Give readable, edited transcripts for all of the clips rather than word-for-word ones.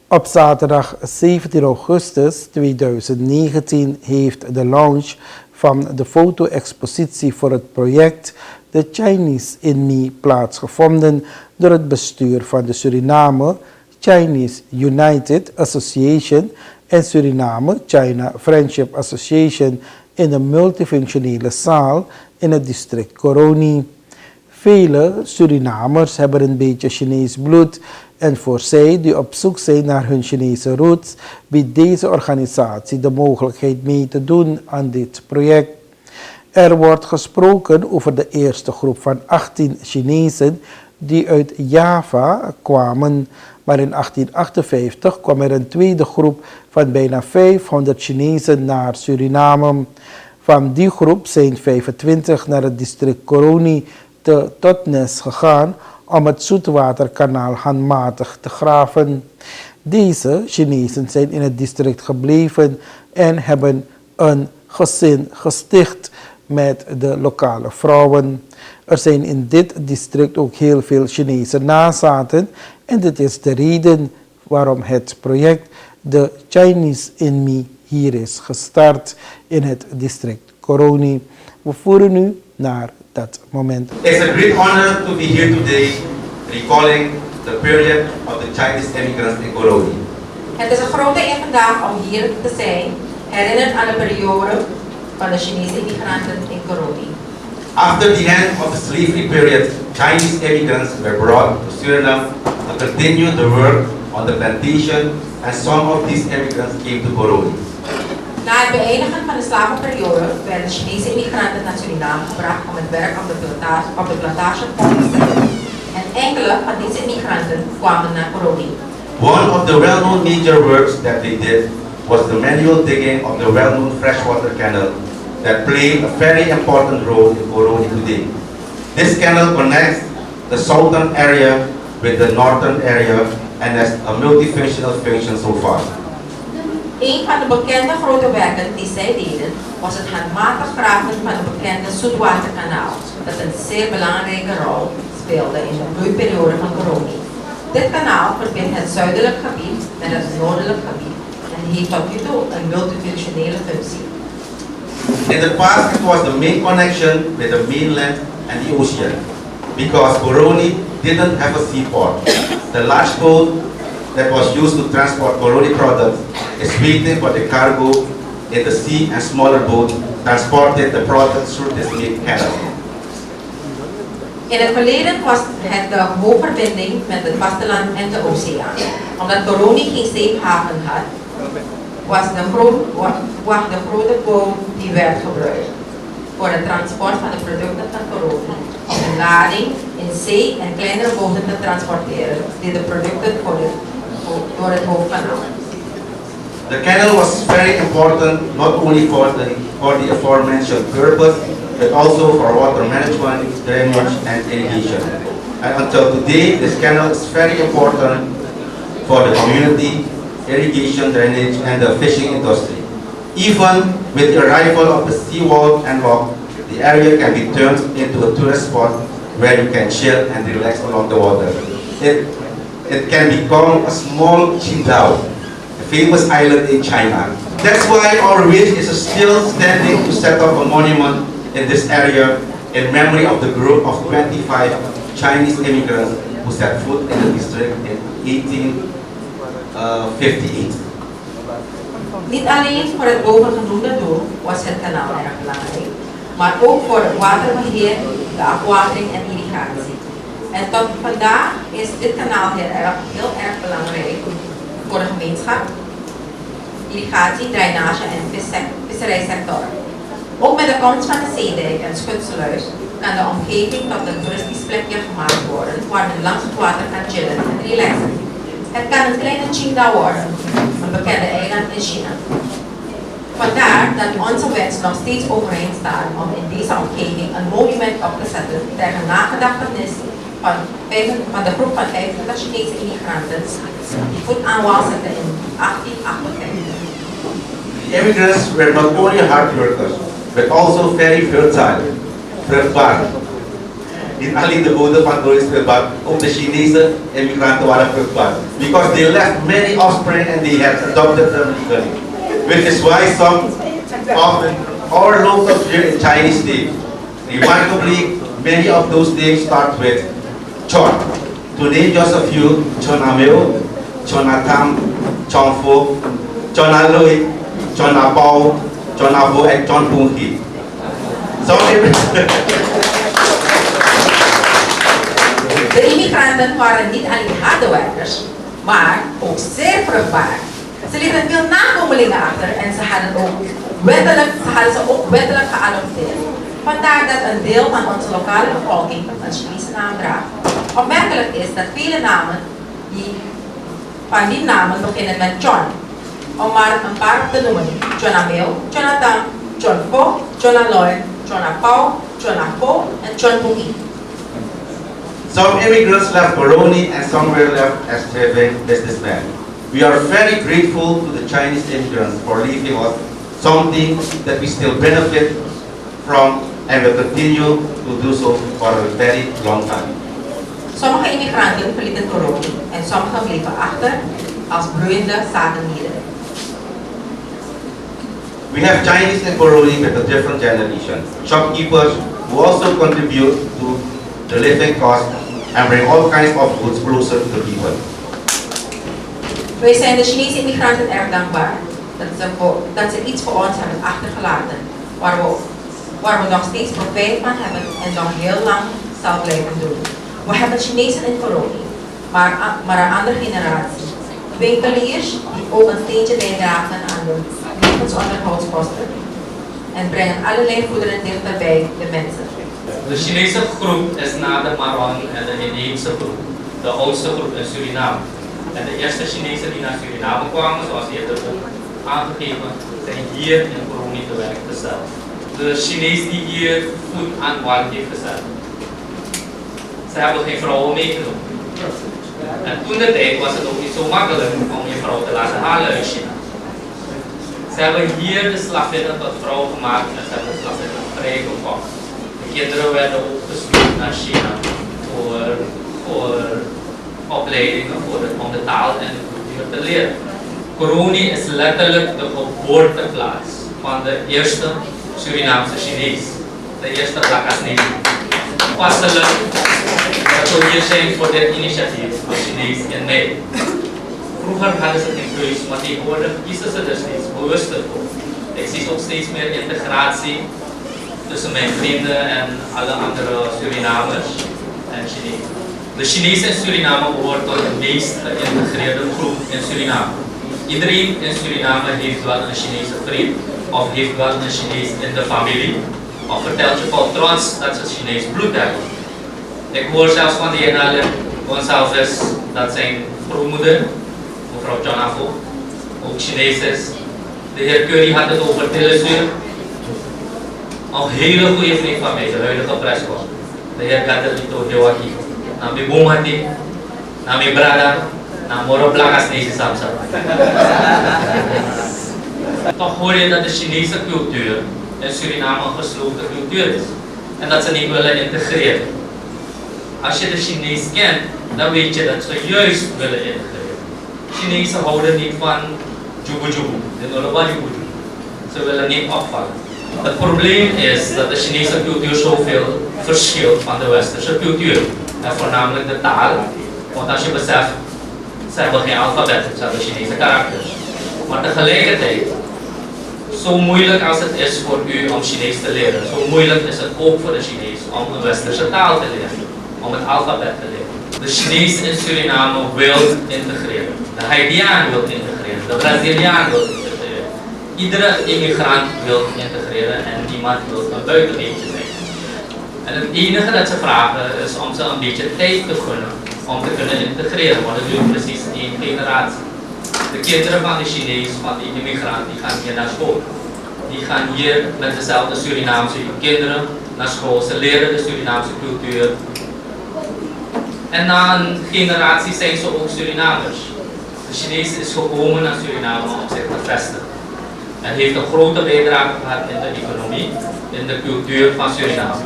Op zaterdag 17 augustus 2019 heeft de launch van de foto-expositie voor het project The Chinese in Me plaatsgevonden door het bestuur van de Suriname Chinese United Association en Suriname China Friendship Association in de multifunctionele zaal in het district Coronie. Vele Surinamers hebben een beetje Chinees bloed en voor zij die op zoek zijn naar hun Chinese roots biedt deze organisatie de mogelijkheid mee te doen aan dit project. Er wordt gesproken over de eerste groep van 18 Chinezen die uit Java kwamen, maar in 1858 kwam er een tweede groep van bijna 500 Chinezen naar Suriname. Van die groep zijn 25 naar het district Coronie te Totnes gegaan om het zoetwaterkanaal handmatig te graven. Deze Chinezen zijn in het district gebleven en hebben een gezin gesticht met de lokale vrouwen. Er zijn in dit district ook heel veel Chinese nazaten en dit is de reden waarom het project The Chinese in Me hier is gestart in het district Coronie. We voeren nu naar dat moment. It's a great honor to be here today recalling the period of the Chinese immigrants in Coronie. Het is een grote eer vandaag om hier te zijn, herinnerd aan de periode van de Chinese immigranten in Coronie. After the end of the slavery period, Chinese immigrants were brought to Suriname to continue the work on the plantation, and some of these immigrants came to Coronie. Na het beëindigen van de slavenperiode werden Chinese immigranten naar Suriname gebracht om het werk op de plantage voor te stellen. En enkele van deze immigranten kwamen naar Coronie. One of the well-known major works that they did was the manual digging of the well-known freshwater canal that played a very important role in Coronie today. This canal connects the southern area with the northern area and has a multifunctional function so far. Een van de bekende grote werken die zij deden was het handmatig graven van het bekende zoetwaterkanaal, dat een zeer belangrijke rol speelde in de bloeiperiode van Coronie. Dit kanaal verbindt het zuidelijk gebied met het noordelijk gebied en heeft tot nu toe een multifunctionele functie. In the past, it was the main connection with the mainland and the ocean, because Coronie didn't have a seaport. The large boat that was used to transport Coronie products is waiting for the cargo in the sea, and smaller boats transported the products through this main canal. In het verleden was het de hoofdverbinding met het vasteland en de oceaan. Omdat Coronie geen zeehaven had, was de grote boot die werd gebruikt voor het transport van de producten van Coronie, om de lading in zee en kleinere boten te transporteren die de producten door het hoofdkanaal. The canal was very important not only for the aforementioned purpose, but also for water management, drainage and irrigation. And until today, this canal is very important for the community, irrigation, drainage and the fishing industry. Even with the arrival of the seawall and lock, the area can be turned into a tourist spot where you can chill and relax along the water. It can become a small Qingdao, a famous island in China. That's why our wish is still standing to set up a monument in this area in memory of the group of 25 Chinese immigrants who set foot in the district in 1858. Niet alleen voor het bovengenoemde doel was het kanaal erg belangrijk, maar ook voor het waterbeheer, de afwatering en irrigatie. En tot vandaag is dit kanaal heel erg belangrijk voor de gemeenschap, irrigatie, drainage en visserijsector. Ook met de komst van de zeedijk en schutsluis kan de omgeving tot een toeristisch plekje gemaakt worden waar men langs het water kan chillen en relaxen. Het kan een kleine Qingdao worden, een bekende eiland in China. Vandaar dat onze wens nog steeds overeind staat om in deze omgeving een monument op te zetten ter nagedachtenis van de groep van 25 Chinese immigranten die voet aan wal zetten in 1858. The immigrants were not only hard workers, but also very fertile, vruchtbaar. niet alleen de bodem van Coronie is kwetsbaar, ook de Chinese immigranten waren kwetsbaar. Because they left many offspring and they had adopted them legally. Which is why some of our locals here in Chinese names, remarkably, many of those names start with Chon. To name just a few, Chon Ameo, Chon Atam, Chon Fo, Chon Aloy, Chon Abao, Chon Abo, and Chon Punghi. De immigranten waren niet alleen harde werkers, maar ook zeer vruchtbaar. Ze lieten veel nakomelingen achter en ze hadden ze ook wettelijk geadopteerd. Vandaar dat een deel van onze lokale bevolking een Chinese naam draagt. Opmerkelijk is dat vele namen van die namen beginnen met Chon. Om maar een paar te noemen: Chon Ameo, Chon Atam, Chon Fo, Chon Aloy, Chon Apao, Chon Apo, en Chon Punghi. Some immigrants left Coronie and some were left as thriving businessmen. We are very grateful to the Chinese immigrants for leaving us something that we still benefit from and will continue to do so for a very long time. Sommige immigranten verlieten Coronie en sommigen bleven achter als bloeiende zakenlieden. We have Chinese in Coronie with a different generation. Shopkeepers who also contribute to the living cost and bring all kinds of goods closer to the people. Wij zijn de Chinese immigranten erg dankbaar dat ze iets voor ons hebben achtergelaten waar we nog steeds profijt van hebben en nog heel lang zal blijven doen. We hebben Chinezen in Coronie, maar een andere generatie. Winkeliers die ook een steentje bijdragen aan de levensonderhoudskosten en brengen allerlei goederen dichter bij de mensen. De Chinese groep is na de Maron en de inheemse groep de oudste groep in Suriname. En de eerste Chinezen die naar Suriname kwamen, zoals eerder ook aangegeven, zijn hier in Coronie te werk gesteld. De Chinees die hier voet aan wal heeft gezet. Ze hebben geen vrouwen meegenomen. En toen de tijd was het ook niet zo makkelijk om je vrouw te laten halen uit China. Ze hebben hier de slavinnen tot vrouw gemaakt en ze hebben de slavinnen vrijgekocht. De kinderen werden ook gestuurd naar China voor opleidingen om de taal en de cultuur te leren. Coronie is letterlijk de geboorteplaats van de eerste Surinaamse Chinees, de eerste Blakasnees. Passelijk dat we hier zijn voor dit initiatief van Chinees in mei. Vroeger hadden ze geen keus, maar tegenwoordig kiezen ze er steeds bewuster voor. Ik zie ook steeds meer integratie tussen mijn vrienden en alle andere Surinamers en Chinezen. De Chinezen in Suriname behoort tot de meest geïntegreerde groep in Suriname. Iedereen in Suriname heeft wel een Chinese vriend of heeft wel een Chinees in de familie of vertelt je vol trots dat ze Chinees bloed hebben. Ik hoor zelfs van de heer Gonçalves dat zijn grootmoeder, mevrouw John Afo, ook Chinees is. De heer Curry had het over Tillesuur. Een hele goede vriend van mij, de huidige preskop, de heer Gadelito Dewaki. Na mi bumati, na mi brada, na moro plakas nezi samsa. Toch hoor je dat de Chinese cultuur in Suriname een gesloten cultuur is en dat ze niet willen integreren. Als je de Chinees kent, dan weet je dat ze juist willen integreren. Chinezen houden niet van jubu jubu, de Noroba jubu jubu. Ze willen niet opvallen. Het probleem is dat de Chinese cultuur zoveel verschilt van de westerse cultuur. En voornamelijk de taal, want als je beseft, ze hebben geen alfabet, ze hebben Chinese karakters. Maar tegelijkertijd, zo moeilijk als het is voor u om Chinees te leren, zo moeilijk is het ook voor de Chinees om een westerse taal te leren, om het alfabet te leren. De Chinees in Suriname wil integreren, de Haitiaan wil integreren, de Braziliaan wil integreren. Iedere immigrant wil integreren en niemand wil een buitenbeentje zijn. En het enige dat ze vragen is om ze een beetje tijd te gunnen om te kunnen integreren, want het duurt precies 1 generatie. De kinderen van de Chinees, van die immigrant, die gaan hier naar school. Die gaan hier met dezelfde Surinaamse kinderen naar school. Ze leren de Surinaamse cultuur. En na een generatie zijn ze ook Surinamers. De Chinees is gekomen naar Suriname om zich te vestigen. En heeft een grote bijdrage gehad in de economie, in de cultuur van Suriname.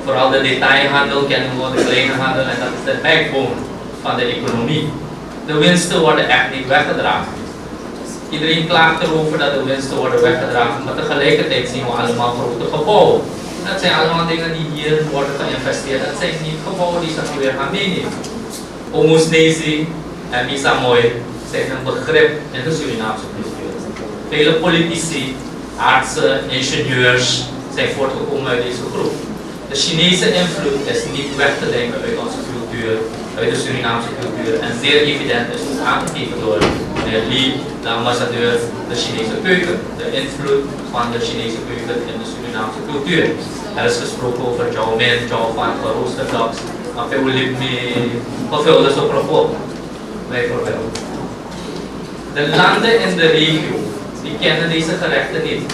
Vooral de detailhandel kennen we, de kleine handel, en dat is de backbone van de economie. De winsten worden echt niet weggedragen. Iedereen klaagt erover dat de winsten worden weggedragen, maar tegelijkertijd zien we allemaal grote gebouwen. Dat zijn allemaal dingen die hier worden geïnvesteerd. Dat zijn niet gebouwen die ze nu weer gaan meenemen. Omusnezi en Misamoy zijn een begrip in de Surinaamse cultuur. Vele politici, artsen, ingenieurs zijn voortgekomen uit deze groep. De Chinese invloed is niet weg te denken uit onze cultuur, uit de Surinaamse cultuur, en zeer evident is ook aangegeven door meneer Lee, de ambassadeur, de Chinese keuken, de invloed van de Chinese keuken in de Surinaamse cultuur. Er is gesproken over Chow Mein, Chow Fan, geroosterd laks, gevulde sopropop, bijvoorbeeld. De landen in de regio, die kennen deze gerechten niet.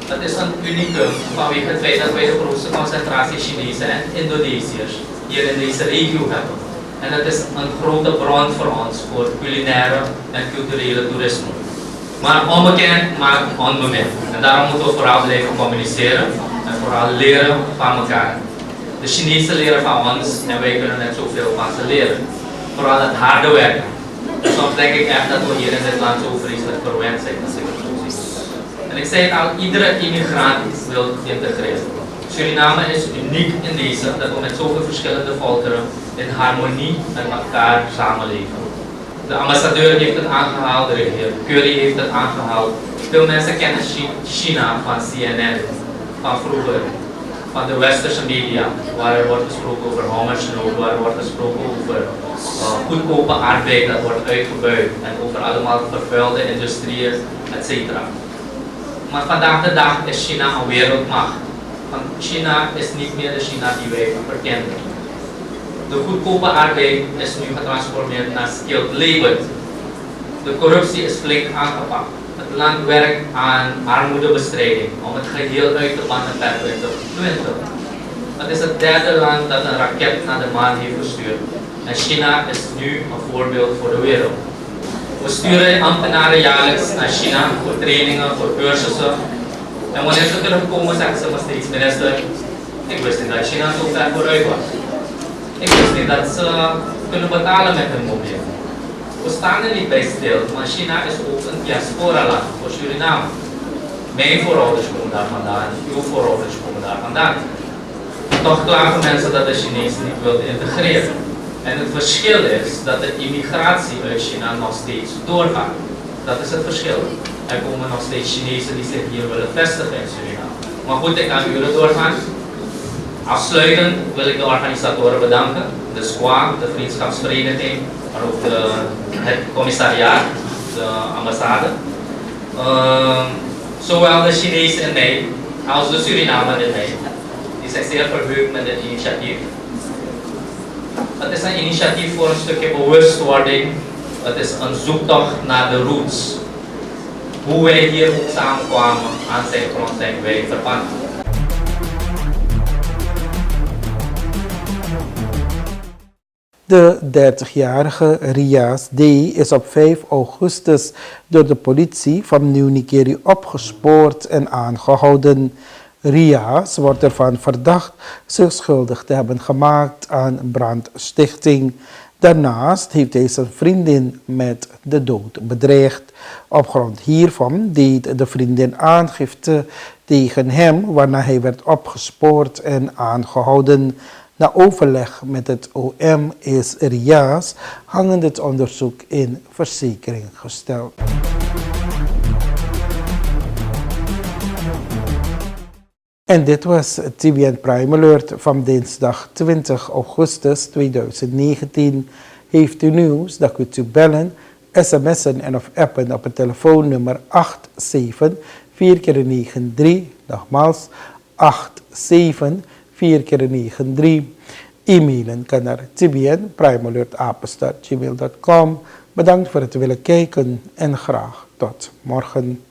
Dat is een unicum vanwege het feit dat wij de grootste concentratie Chinezen en Indonesiërs hier in deze regio hebben. En dat is een grote bron voor ons voor culinaire en culturele toerisme. Maar onbekend maakt onbemind. En daarom moeten we vooral blijven communiceren en vooral leren van elkaar. De Chinezen leren van ons en wij kunnen net zoveel van ze leren. Vooral het harde werken. Dus soms denk ik echt dat we hier in dit land zo vreselijk verwend zijn als ik het zo zie. En ik zei het al, iedere immigrant wil integreren. Suriname is uniek in deze dat we met zoveel verschillende volkeren in harmonie met elkaar samenleven. De ambassadeur heeft het aangehaald, de heer Curry heeft het aangehaald. Veel mensen kennen China van CNN, van vroeger, van de westerse media, waar er wordt gesproken over hongersnood, waar er wordt gesproken over goedkope arbeid dat wordt uitgebuit en over allemaal vervuilde industrieën, etc. Maar vandaag de dag is China een wereldmacht. Want China is niet meer de China die wij verkennen. De goedkope arbeid is nu getransformeerd naar skilled labor. De corruptie is flink aangepakt. Het land werkt aan armoedebestrijding om het geheel uit te bannen per 2020. Het is het derde land dat een raket naar de maan heeft gestuurd. En China is nu een voorbeeld voor de wereld. We sturen ambtenaren jaarlijks naar China voor trainingen, voor cursussen. En wanneer ze terugkomen zeggen ze nog steeds, minister, ik wist niet dat China zo ver vooruit was. Ik wist niet dat ze kunnen betalen met hun mobiel. We staan er niet bij stil, maar China is ook een diaspora-land voor Suriname. Mijn voorouders komen daar vandaan, uw voorouders komen daar vandaan. Toch klagen mensen dat de Chinezen niet willen integreren. En het verschil is dat de immigratie uit China nog steeds doorgaat. Dat is het verschil. Er komen nog steeds Chinezen die zich hier willen vestigen in Suriname. Maar goed, ik kan uren doorgaan. Afsluitend wil ik de organisatoren bedanken. De SQA, de Vriendschapsvereniging, maar ook het commissariaat, de ambassade. Zowel de Chinezen in mij als de Surinamer in mij. Die zijn zeer verheugd met dit initiatief. Het is een initiatief voor een stukje bewustwording. Het is een zoektocht naar de roots. Hoe wij hier ook samenkwamen aan zijn grond zijn wij verpand. De 30-jarige Rias D. is op 5 augustus door de politie van Nieuw-Nikeri opgespoord en aangehouden. Rias wordt ervan verdacht zich schuldig te hebben gemaakt aan brandstichting. Daarnaast heeft hij zijn vriendin met de dood bedreigd. Op grond hiervan deed de vriendin aangifte tegen hem, waarna hij werd opgespoord en aangehouden. Na overleg met het OM is Rias hangend het onderzoek in verzekering gesteld. En dit was TVN Prime Alert van dinsdag 20 augustus 2019. Heeft u nieuws, dan kunt u bellen, sms'en en of appen op het telefoonnummer 87-4x93, nogmaals 87-4x93. E-mailen kan naar tvnprimealert@gmail.com. Bedankt voor het willen kijken en graag tot morgen.